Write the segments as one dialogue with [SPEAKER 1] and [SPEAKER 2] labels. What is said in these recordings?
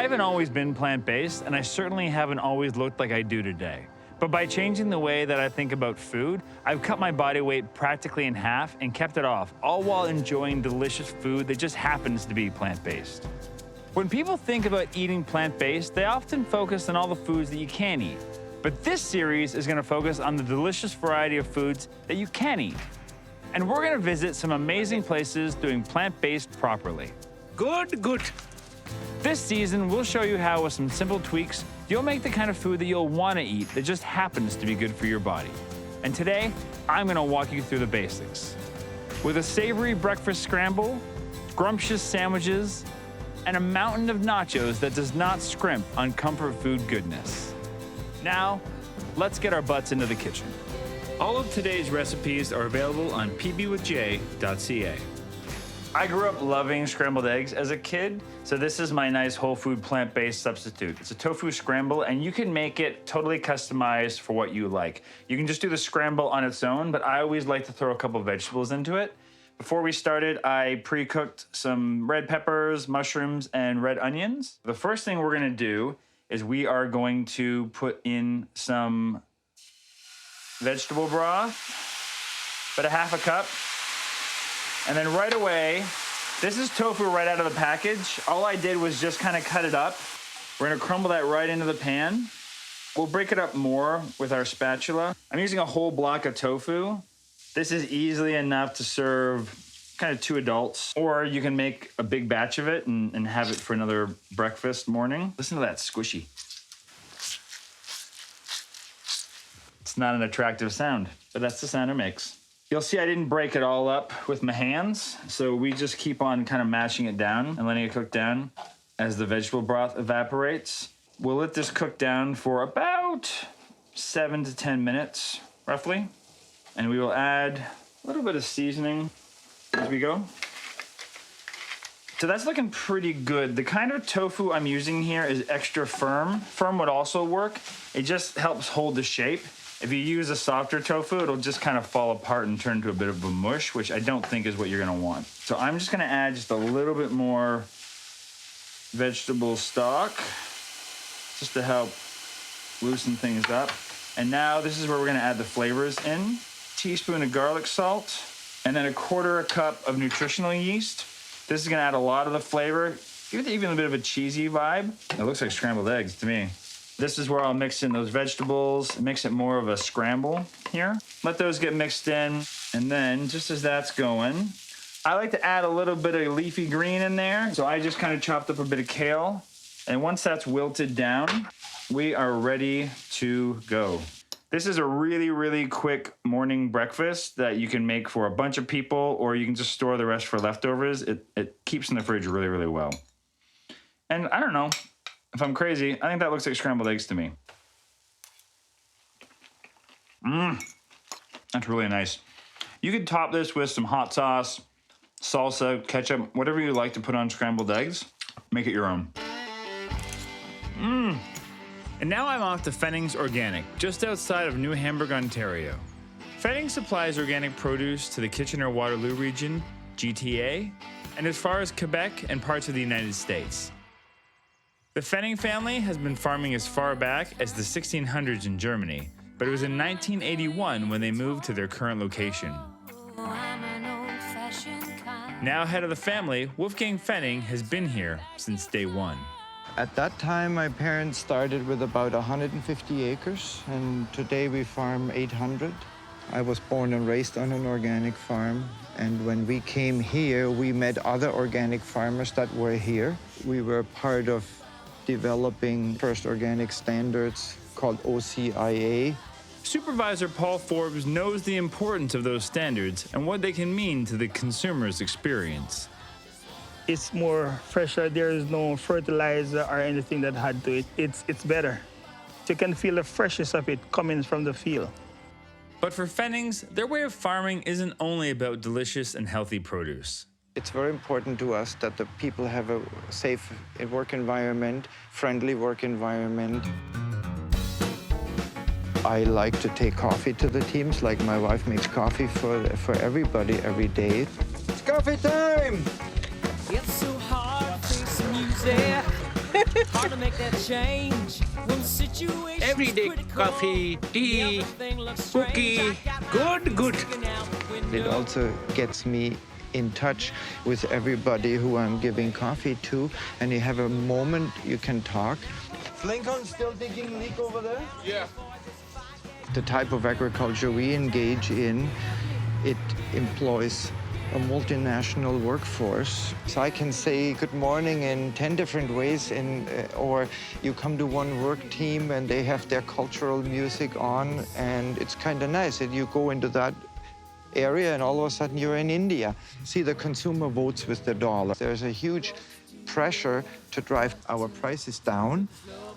[SPEAKER 1] haven't always been plant-based, and I certainly haven't always looked like I do today. But by changing the way that I think about food, I've cut my body weight practically in half and kept it off, all while enjoying delicious food that just happens to be plant-based. When people think about eating plant-based, they often focus on all the foods that you can eat. But this series is gonna focus on the delicious variety of foods that you can eat. And we're gonna visit some amazing places doing plant-based properly.
[SPEAKER 2] Good.
[SPEAKER 1] This season, we'll show you how with some simple tweaks, you'll make the kind of food that you'll wanna eat that just happens to be good for your body. And today, I'm gonna walk you through the basics. With a savory breakfast scramble, scrumptious sandwiches, and a mountain of nachos that does not scrimp on comfort food goodness. Now, let's get our butts into the kitchen. All of today's recipes are available on pbwithj.ca. I grew up loving scrambled eggs as a kid, so this is my nice whole food plant-based substitute. It's a tofu scramble, and you can make it totally customized for what you like. You can just do the scramble on its own, but I always like to throw a couple vegetables into it. Before we started, I pre-cooked some red peppers, mushrooms, and red onions. The first thing we're gonna do is we are going to put in some vegetable broth, about a half a cup. And then right away, this is tofu right out of the package. All I did was just kind of cut it up. We're gonna crumble that right into the pan. We'll break it up more with our spatula. I'm using a whole block of tofu. This is easily enough to serve kind of 2 adults, or you can make a big batch of it and have it for another breakfast morning. Listen to that squishy. It's not an attractive sound, but that's the sound it makes. You'll see I didn't break it all up with my hands, so we just keep on kind of mashing it down and letting it cook down as the vegetable broth evaporates. We'll let this cook down for about 7 to 10 minutes, roughly. And we will add a little bit of seasoning as we go. So that's looking pretty good. The kind of tofu I'm using here is extra firm. Firm would also work. It just helps hold the shape. If you use a softer tofu, it'll just kind of fall apart and turn into a bit of a mush, which I don't think is what you're gonna want. So I'm just gonna add just a little bit more vegetable stock just to help loosen things up. And now this is where we're gonna add the flavors in. Teaspoon of garlic salt, and then 1/4 cup of nutritional yeast. This is gonna add a lot of the flavor, even a bit of a cheesy vibe. It looks like scrambled eggs to me. This is where I'll mix in those vegetables, mix it more of a scramble here. Let those get mixed in, and then just as that's going, I like to add a little bit of leafy green in there. So I just kind of chopped up a bit of kale, and once that's wilted down, we are ready to go. This is a really, really quick morning breakfast that you can make for a bunch of people, or you can just store the rest for leftovers. It keeps in the fridge really, really well. And I don't know, if I'm crazy, I think that looks like scrambled eggs to me. That's really nice. You could top this with some hot sauce, salsa, ketchup, whatever you like to put on scrambled eggs. Make it your own. And now I'm off to Pfennings Organic, just outside of New Hamburg, Ontario. Pfennings supplies organic produce to the Kitchener-Waterloo region, GTA, and as far as Quebec and parts of the United States. The Pfenning family has been farming as far back as the 1600s in Germany, but it was in 1981 when they moved to their current location. Now head of the family, Wolfgang Pfenning has been here since day one.
[SPEAKER 3] At that time, my parents started with about 150 acres, and today we farm 800. I was born and raised on an organic farm, and when we came here, we met other organic farmers that were here. We were part of developing first organic standards called OCIA.
[SPEAKER 1] Supervisor Paul Forbes knows the importance of those standards and what they can mean to the consumer's experience.
[SPEAKER 2] It's more fresher. There is no fertilizer or anything that had to it. It's better. You can feel the freshness of it coming from the field.
[SPEAKER 1] But for Pfennings, their way of farming isn't only about delicious and healthy produce.
[SPEAKER 3] It's very important to us that the people have a safe work environment, friendly work environment. I like to take coffee to the teams, like my wife makes coffee for everybody every day. It's coffee time!
[SPEAKER 4] It's so hard facing music Hard to make that change when the situation's
[SPEAKER 5] Everyday
[SPEAKER 4] critical.
[SPEAKER 5] coffee, tea,
[SPEAKER 4] Everything looks strange.
[SPEAKER 5] cookie,
[SPEAKER 4] I got my
[SPEAKER 5] good.
[SPEAKER 4] looking out the
[SPEAKER 3] It
[SPEAKER 4] window.
[SPEAKER 3] also gets me in touch with everybody who I'm giving coffee to, and you have a moment you can talk. Lincoln still digging leak over there?
[SPEAKER 5] Yeah.
[SPEAKER 3] The type of agriculture we engage in, it employs a multinational workforce. So I can say good morning in 10 different ways, or you come to one work team and they have their cultural music on, and it's kind of nice. And you go into that area and all of a sudden you're in India. See, the consumer votes with the dollar. There's a huge pressure to drive our prices down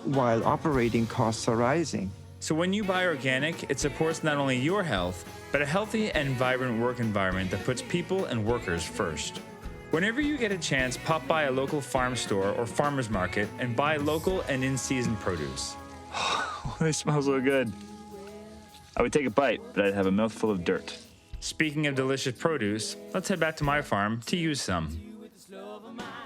[SPEAKER 3] while operating costs are rising.
[SPEAKER 1] So when you buy organic, it supports not only your health, but a healthy and vibrant work environment that puts people and workers first. Whenever you get a chance, pop by a local farm store or farmer's market and buy local and in-season produce. They smell so good. I would take a bite, but I'd have a mouthful of dirt. Speaking of delicious produce, let's head back to my farm to use some.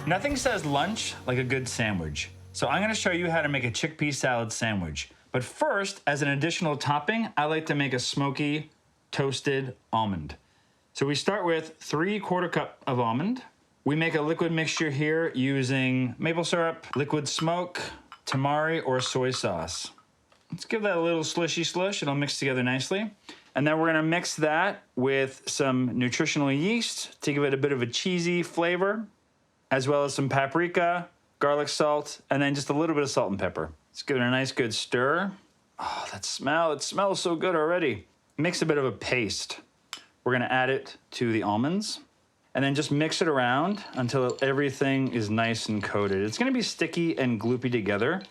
[SPEAKER 1] Nothing says lunch like a good sandwich. So I'm gonna show you how to make a chickpea salad sandwich. But first, as an additional topping, I like to make a smoky toasted almond. So we start with 3/4 cup of almond. We make a liquid mixture here using maple syrup, liquid smoke, tamari, or soy sauce. Let's give that a little slushy slush. It'll mix together nicely. And then we're gonna mix that with some nutritional yeast to give it a bit of a cheesy flavor, as well as some paprika, garlic salt, and then just a little bit of salt and pepper. Let's give it a nice good stir. Oh, that smell, it smells so good already. Mix a bit of a paste. We're gonna add it to the almonds and then just mix it around until everything is nice and coated. It's gonna be sticky and gloopy together,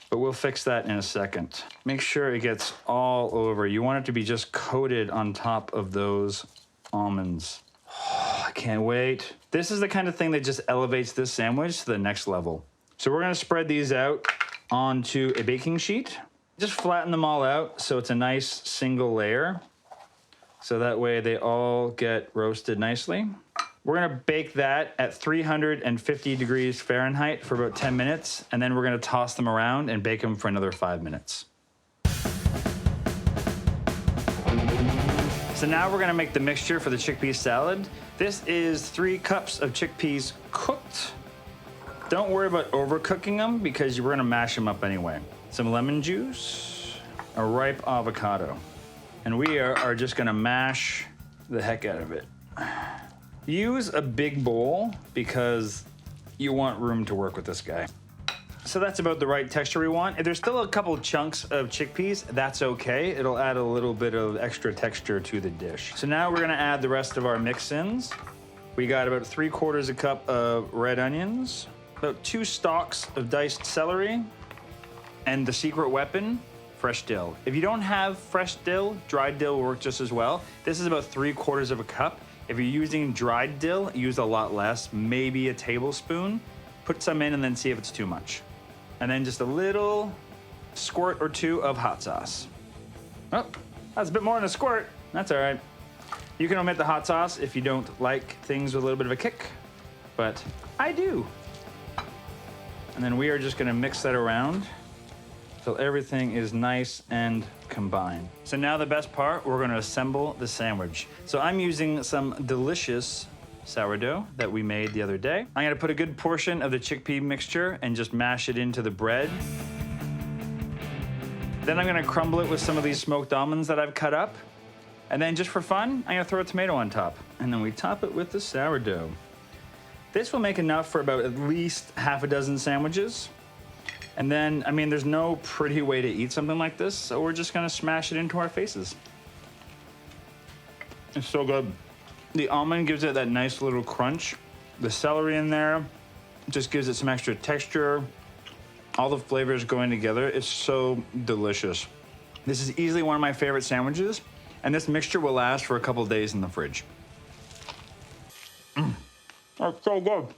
[SPEAKER 1] but we'll fix that in a second. Make sure it gets all over. You want it to be just coated on top of those almonds. Oh, I can't wait. This is the kind of thing that just elevates this sandwich to the next level. So we're gonna spread these out onto a baking sheet. Just flatten them all out so it's a nice single layer. So that way they all get roasted nicely. We're gonna bake that at 350 degrees Fahrenheit for about 10 minutes, and then we're gonna toss them around and bake them for another 5 minutes. So now we're gonna make the mixture for the chickpea salad. This is 3 cups of chickpeas cooked. Don't worry about overcooking them because we're gonna mash them up anyway. Some lemon juice, a ripe avocado. And we are just gonna mash the heck out of it. Use a big bowl because you want room to work with this guy. So that's about the right texture we want. If there's still a couple chunks of chickpeas, that's okay. It'll add a little bit of extra texture to the dish. So now we're gonna add the rest of our mix-ins. We got about 3/4 cup of red onions, about 2 stalks of diced celery, and the secret weapon, fresh dill. If you don't have fresh dill, dried dill will work just as well. This is about 3/4 cup. If you're using dried dill, use a lot less, maybe a tablespoon. Put some in and then see if it's too much. And then just a little squirt or 2 of hot sauce. Oh, that's a bit more than a squirt. That's all right. You can omit the hot sauce if you don't like things with a little bit of a kick, but I do. And then we are just gonna mix that around till everything is nice and combined. So now the best part, we're gonna assemble the sandwich. So I'm using some delicious sourdough that we made the other day. I'm gonna put a good portion of the chickpea mixture and just mash it into the bread. Then I'm gonna crumble it with some of these smoked almonds that I've cut up. And then just for fun, I'm gonna throw a tomato on top. And then we top it with the sourdough. This will make enough for about at least half a dozen sandwiches. And then, I mean, there's no pretty way to eat something like this, so we're just gonna smash it into our faces. It's so good. The almond gives it that nice little crunch. The celery in there just gives it some extra texture. All the flavors going together. It's so delicious. This is easily one of my favorite sandwiches, and this mixture will last for a couple days in the fridge. That's so good.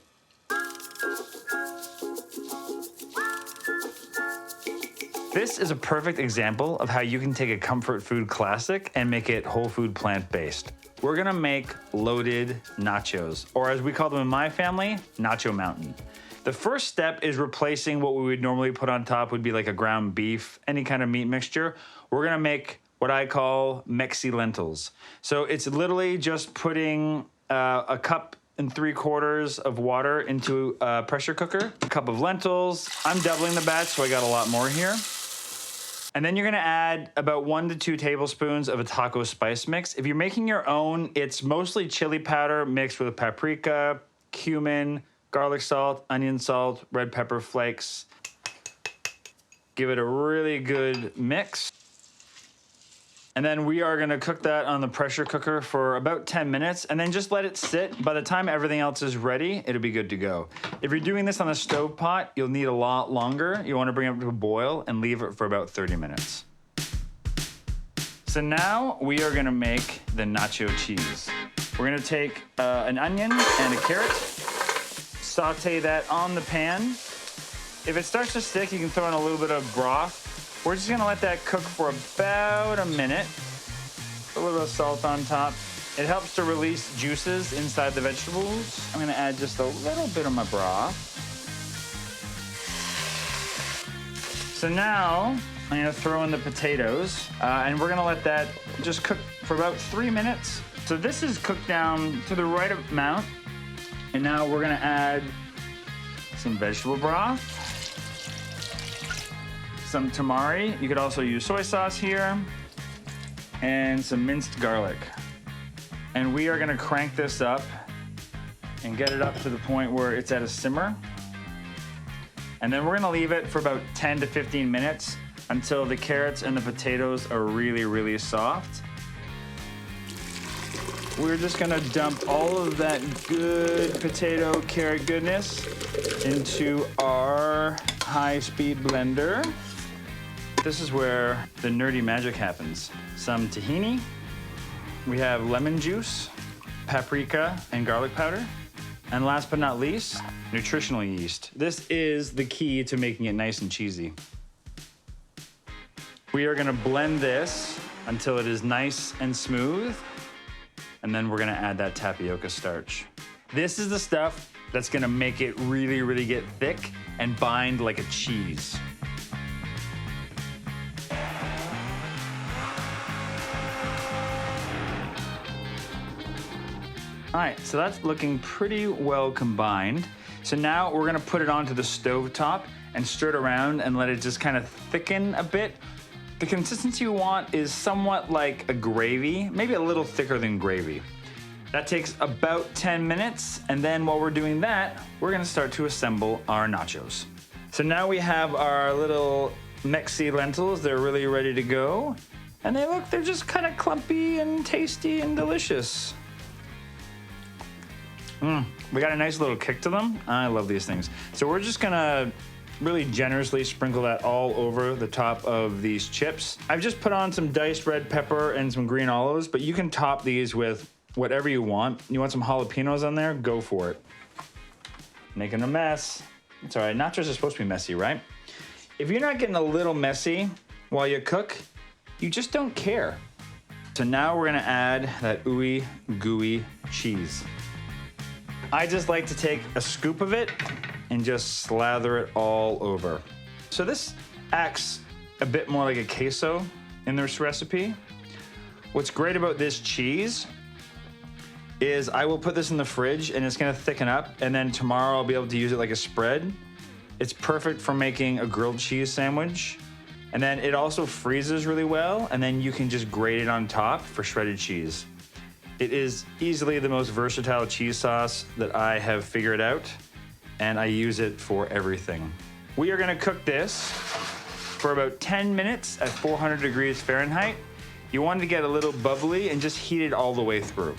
[SPEAKER 1] This is a perfect example of how you can take a comfort food classic and make it whole food plant-based. We're gonna make loaded nachos, or as we call them in my family, Nacho Mountain. The first step is replacing what we would normally put on top would be like a ground beef, any kind of meat mixture. We're gonna make what I call Mexi lentils. So it's literally just putting a cup and 3/4 of water into a pressure cooker, a cup of lentils. I'm doubling the batch, so I got a lot more here. And then you're gonna add about 1 to 2 tablespoons of a taco spice mix. If you're making your own, it's mostly chili powder mixed with paprika, cumin, garlic salt, onion salt, red pepper flakes. Give it a really good mix. And then we are gonna cook that on the pressure cooker for about 10 minutes and then just let it sit. By the time everything else is ready, it'll be good to go. If you're doing this on a stove pot, you'll need a lot longer. You wanna bring it to a boil and leave it for about 30 minutes. So now we are gonna make the nacho cheese. We're gonna take an onion and a carrot, saute that on the pan. If it starts to stick, you can throw in a little bit of broth. We're just gonna let that cook for about a minute. A little bit of salt on top. It helps to release juices inside the vegetables. I'm gonna add just a little bit of my broth. So now I'm gonna throw in the potatoes and we're gonna let that just cook for about 3 minutes. So this is cooked down to the right amount. And now we're gonna add some vegetable broth. Some tamari. You could also use soy sauce here, and some minced garlic. And we are gonna crank this up and get it up to the point where it's at a simmer. And then we're gonna leave it for about 10 to 15 minutes until the carrots and the potatoes are really, really soft. We're just gonna dump all of that good potato carrot goodness into our high-speed blender. This is where the nerdy magic happens. Some tahini, we have lemon juice, paprika, and garlic powder. And last but not least, nutritional yeast. This is the key to making it nice and cheesy. We are gonna blend this until it is nice and smooth, and then we're gonna add that tapioca starch. This is the stuff that's gonna make it really, really get thick and bind like a cheese. All right, so that's looking pretty well combined. So now we're gonna put it onto the stove top and stir it around and let it just kind of thicken a bit. The consistency you want is somewhat like a gravy, maybe a little thicker than gravy. That takes about 10 minutes, and then while we're doing that, we're gonna start to assemble our nachos. So now we have our little Mexi lentils. They're really ready to go. And they're just kind of clumpy and tasty and delicious. We got a nice little kick to them. I love these things. So we're just gonna really generously sprinkle that all over the top of these chips. I've just put on some diced red pepper and some green olives, but you can top these with whatever you want. You want some jalapenos on there? Go for it. Making a mess. It's all right, nachos are supposed to be messy, right? If you're not getting a little messy while you cook, you just don't care. So now we're gonna add that ooey gooey cheese. I just like to take a scoop of it and just slather it all over. So this acts a bit more like a queso in this recipe. What's great about this cheese is I will put this in the fridge and it's gonna thicken up, and then tomorrow I'll be able to use it like a spread. It's perfect for making a grilled cheese sandwich. And then it also freezes really well, and then you can just grate it on top for shredded cheese. It is easily the most versatile cheese sauce that I have figured out, and I use it for everything. We are gonna cook this for about 10 minutes at 400 degrees Fahrenheit. You want it to get a little bubbly and just heat it all the way through.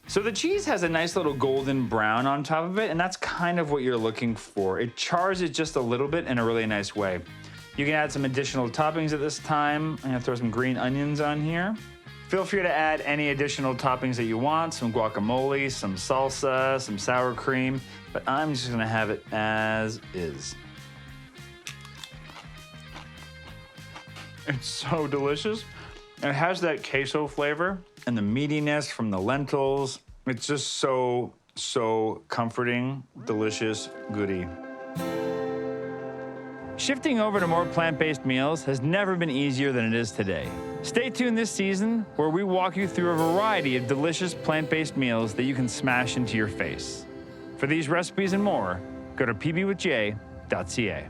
[SPEAKER 1] So the cheese has a nice little golden brown on top of it, and that's kind of what you're looking for. It chars it just a little bit in a really nice way. You can add some additional toppings at this time. I'm gonna throw some green onions on here. Feel free to add any additional toppings that you want, some guacamole, some salsa, some sour cream, but I'm just gonna have it as is. It's so delicious. It has that queso flavor and the meatiness from the lentils. It's just so comforting, delicious, goody. Shifting over to more plant-based meals has never been easier than it is today. Stay tuned this season where we walk you through a variety of delicious plant-based meals that you can smash into your face. For these recipes and more, go to pbwithj.ca.